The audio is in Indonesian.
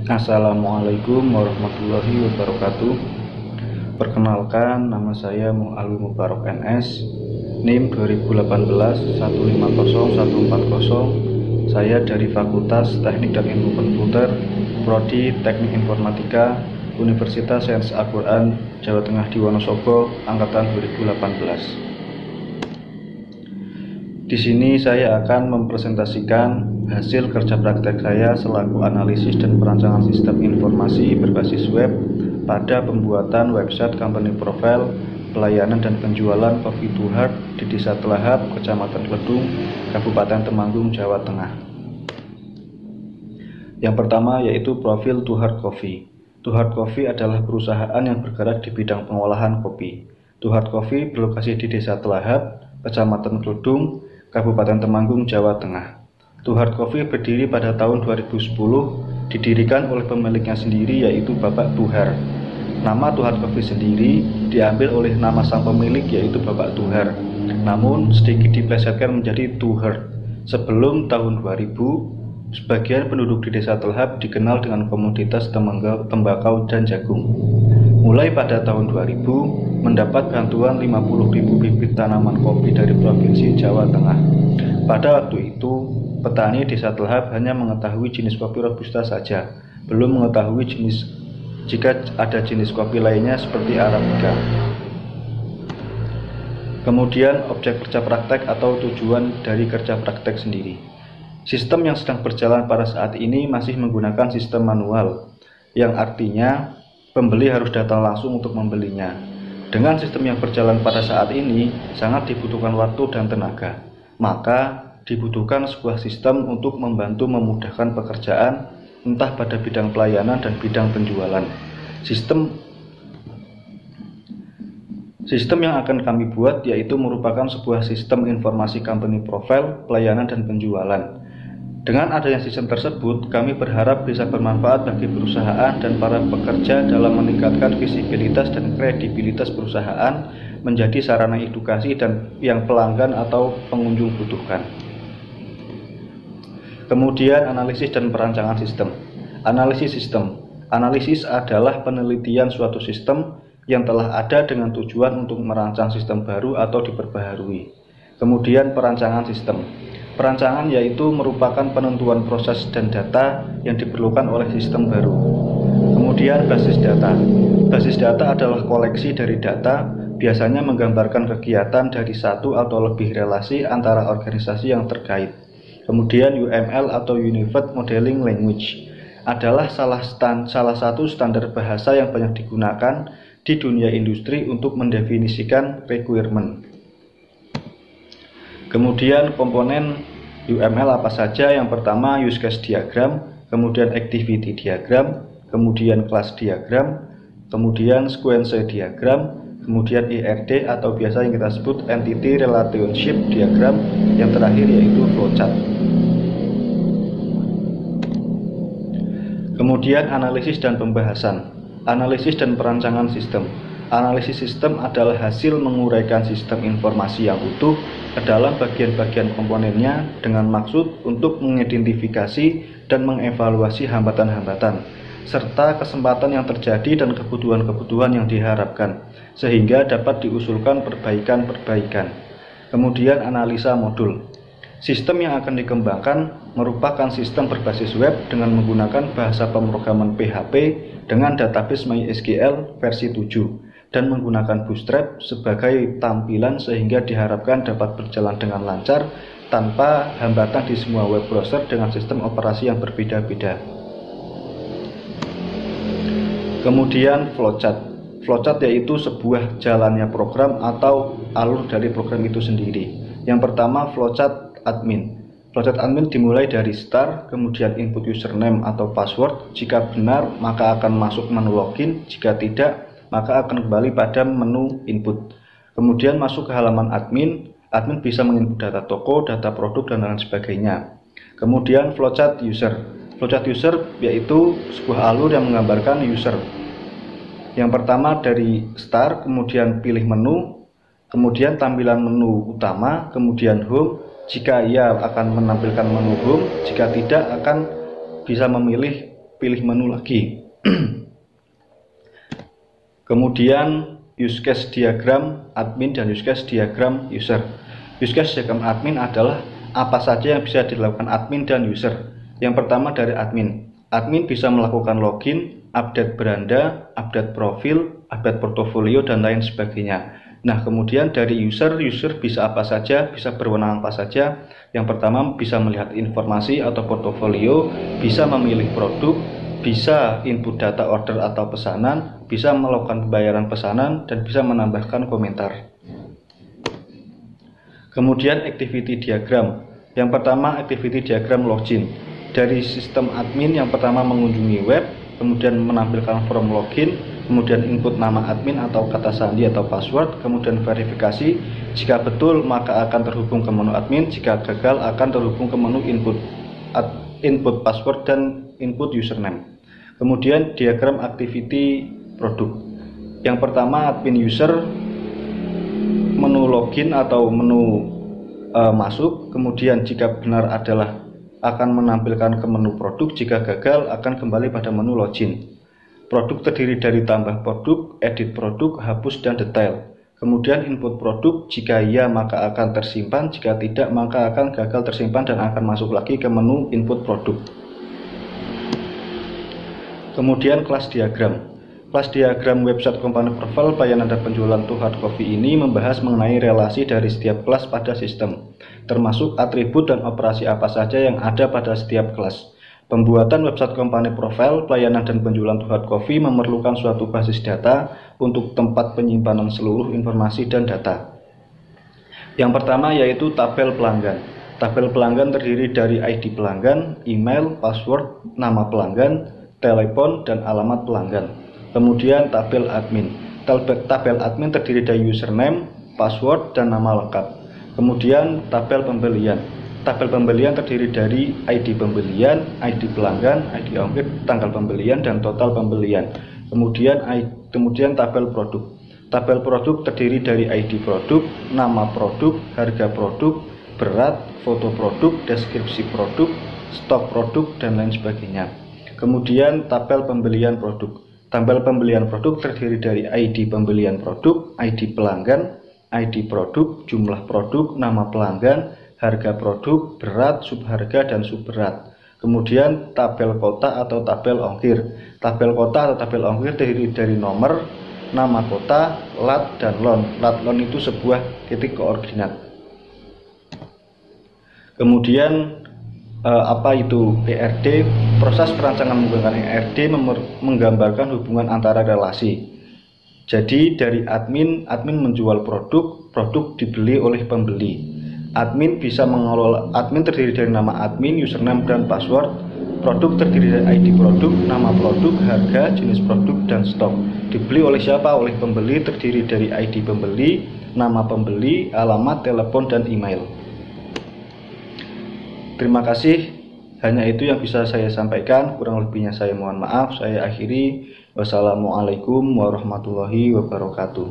Assalamualaikum warahmatullahi wabarakatuh. Perkenalkan, nama saya Mu'alwi Mubarak NS, NIM 2018 150 140. Saya dari Fakultas Teknik dan Ilmu Komputer, Prodi Teknik Informatika, Universitas Sains Al-Quran, Jawa Tengah di Wonosobo, angkatan 2018. Di sini saya akan mempresentasikan hasil kerja praktek saya selaku analisis dan perancangan sistem informasi berbasis web pada pembuatan website company profile, pelayanan dan penjualan Coffee to Heart di Desa Telahap, Kecamatan Kledung, Kabupaten Temanggung, Jawa Tengah. Yang pertama yaitu profil To Heart Coffee. To Heart Coffee adalah perusahaan yang bergerak di bidang pengolahan kopi. To Heart Coffee berlokasi di Desa Telahap, Kecamatan Kledung, Kabupaten Temanggung, Jawa Tengah. To Heart Coffee berdiri pada tahun 2010, didirikan oleh pemiliknya sendiri yaitu Bapak Tuhar. Nama To Heart Coffee sendiri diambil oleh nama sang pemilik yaitu Bapak Tuhar, namun sedikit diplesetkan menjadi To Heart. Sebelum tahun 2000, sebagian penduduk di Desa Telahap dikenal dengan komoditas tembakau dan jagung. Mulai pada tahun 2000, mendapat bantuan 50.000 bibit tanaman kopi dari Provinsi Jawa Tengah. Pada waktu itu, petani Desa Telahap hanya mengetahui jenis kopi Robusta saja, belum mengetahui jika ada jenis kopi lainnya seperti Arabica. Kemudian objek kerja praktek atau tujuan dari kerja praktek sendiri. Sistem yang sedang berjalan pada saat ini masih menggunakan sistem manual, yang artinya pembeli harus datang langsung untuk membelinya. Dengan sistem yang berjalan pada saat ini, sangat dibutuhkan waktu dan tenaga. Maka, dibutuhkan sebuah sistem untuk membantu memudahkan pekerjaan, entah pada bidang pelayanan dan bidang penjualan. Sistem yang akan kami buat yaitu merupakan sebuah sistem informasi company profile, pelayanan dan penjualan. Dengan adanya sistem tersebut, kami berharap bisa bermanfaat bagi perusahaan dan para pekerja dalam meningkatkan visibilitas dan kredibilitas perusahaan menjadi sarana edukasi dan yang pelanggan atau pengunjung butuhkan. Kemudian analisis dan perancangan sistem. Analisis sistem. Analisis adalah penelitian suatu sistem yang telah ada dengan tujuan untuk merancang sistem baru atau diperbaharui. Kemudian perancangan sistem. Perancangan yaitu merupakan penentuan proses dan data yang diperlukan oleh sistem baru. Kemudian basis data. Basis data adalah koleksi dari data, biasanya menggambarkan kegiatan dari satu atau lebih relasi antara organisasi yang terkait. Kemudian UML atau Unified Modeling Language adalah salah satu standar bahasa yang banyak digunakan di dunia industri untuk mendefinisikan requirement. Kemudian komponen UML apa saja? Yang pertama use case diagram, kemudian activity diagram, kemudian class diagram, kemudian sequence diagram, kemudian ERD atau biasa yang kita sebut entity relationship diagram, yang terakhir yaitu flowchart. Kemudian analisis dan pembahasan. Analisis dan perancangan sistem. Analisis sistem adalah hasil menguraikan sistem informasi yang utuh ke dalam bagian-bagian komponennya dengan maksud untuk mengidentifikasi dan mengevaluasi hambatan-hambatan serta kesempatan yang terjadi dan kebutuhan-kebutuhan yang diharapkan sehingga dapat diusulkan perbaikan-perbaikan. Kemudian analisa modul. Sistem yang akan dikembangkan merupakan sistem berbasis web dengan menggunakan bahasa pemrograman PHP dengan database MySQL versi 7 dan menggunakan Bootstrap sebagai tampilan sehingga diharapkan dapat berjalan dengan lancar tanpa hambatan di semua web browser dengan sistem operasi yang berbeda-beda. Kemudian flowchart. Flowchart yaitu sebuah jalannya program atau alur dari program itu sendiri. Yang pertama flowchart admin. Flowchart admin dimulai dari start, kemudian input username atau password. Jika benar, maka akan masuk menu login. Jika tidak, maka akan kembali pada menu input. Kemudian masuk ke halaman admin. Admin bisa menginput data toko, data produk, dan lain sebagainya. Kemudian flowchart user. Flowchart user yaitu sebuah alur yang menggambarkan user. Yang pertama dari start, kemudian pilih menu, kemudian tampilan menu utama, kemudian home. Jika ia akan menampilkan menu home, jika tidak akan bisa memilih pilih menu lagi. Kemudian use case diagram admin dan use case diagram user. Use case diagram admin adalah apa saja yang bisa dilakukan admin dan user. Yang pertama dari admin. Admin bisa melakukan login, update beranda, update profil, update portofolio, dan lain sebagainya. Nah, kemudian dari user bisa apa saja, bisa berwenang apa saja. Yang pertama bisa melihat informasi atau portofolio, bisa memilih produk, bisa input data order atau pesanan, bisa melakukan pembayaran pesanan, dan bisa menambahkan komentar. Kemudian activity diagram. Yang pertama activity diagram login. Dari sistem admin yang pertama mengunjungi web, kemudian menampilkan form login, kemudian input nama admin atau kata sandi atau password, kemudian verifikasi. Jika betul maka akan terhubung ke menu admin, jika gagal akan terhubung ke menu input password dan input username. Kemudian diagram activity produk. Yang pertama admin user, menu login atau menu masuk, kemudian jika benar adalah akan menampilkan ke menu produk, jika gagal akan kembali pada menu login. Produk terdiri dari tambah produk, edit produk, hapus, dan detail. Kemudian input produk, jika iya maka akan tersimpan, jika tidak maka akan gagal tersimpan dan akan masuk lagi ke menu input produk. Kemudian kelas diagram. Kelas diagram website company profile pelayanan dan penjualan To Hard Coffee ini membahas mengenai relasi dari setiap kelas pada sistem, termasuk atribut dan operasi apa saja yang ada pada setiap kelas. Pembuatan website company profile pelayanan dan penjualan To Hard Coffee memerlukan suatu basis data untuk tempat penyimpanan seluruh informasi dan data. Yang pertama yaitu tabel pelanggan. Tabel pelanggan terdiri dari ID pelanggan, email, password, nama pelanggan, telepon, dan alamat pelanggan. Kemudian tabel admin. Tabel admin terdiri dari username, password, dan nama lengkap. Kemudian tabel pembelian. Tabel pembelian terdiri dari ID pembelian, ID pelanggan, ID ongkir, tanggal pembelian, dan total pembelian. Kemudian tabel produk. Tabel produk terdiri dari ID produk, nama produk, harga produk, berat, foto produk, deskripsi produk, stok produk, dan lain sebagainya. Kemudian tabel pembelian produk. Tabel pembelian produk terdiri dari ID pembelian produk, ID pelanggan, ID produk, jumlah produk, nama pelanggan, harga produk, berat, subharga, dan subberat. Kemudian tabel kota atau tabel ongkir. Tabel kota atau tabel ongkir terdiri dari nomor, nama kota, lat, dan lon. Lat lon itu sebuah titik koordinat. Kemudian apa itu ERD? Proses perancangan menggunakan ERD menggambarkan hubungan antara relasi. Jadi dari admin menjual produk dibeli oleh pembeli. Admin terdiri dari nama admin, username, dan password. Produk terdiri dari ID produk, nama produk, harga, jenis produk, dan stok. Dibeli oleh siapa? Oleh pembeli, terdiri dari ID pembeli, nama pembeli, alamat, telepon, dan email. Terima kasih, hanya itu yang bisa saya sampaikan, kurang lebihnya saya mohon maaf. Saya akhiri, wassalamualaikum warahmatullahi wabarakatuh.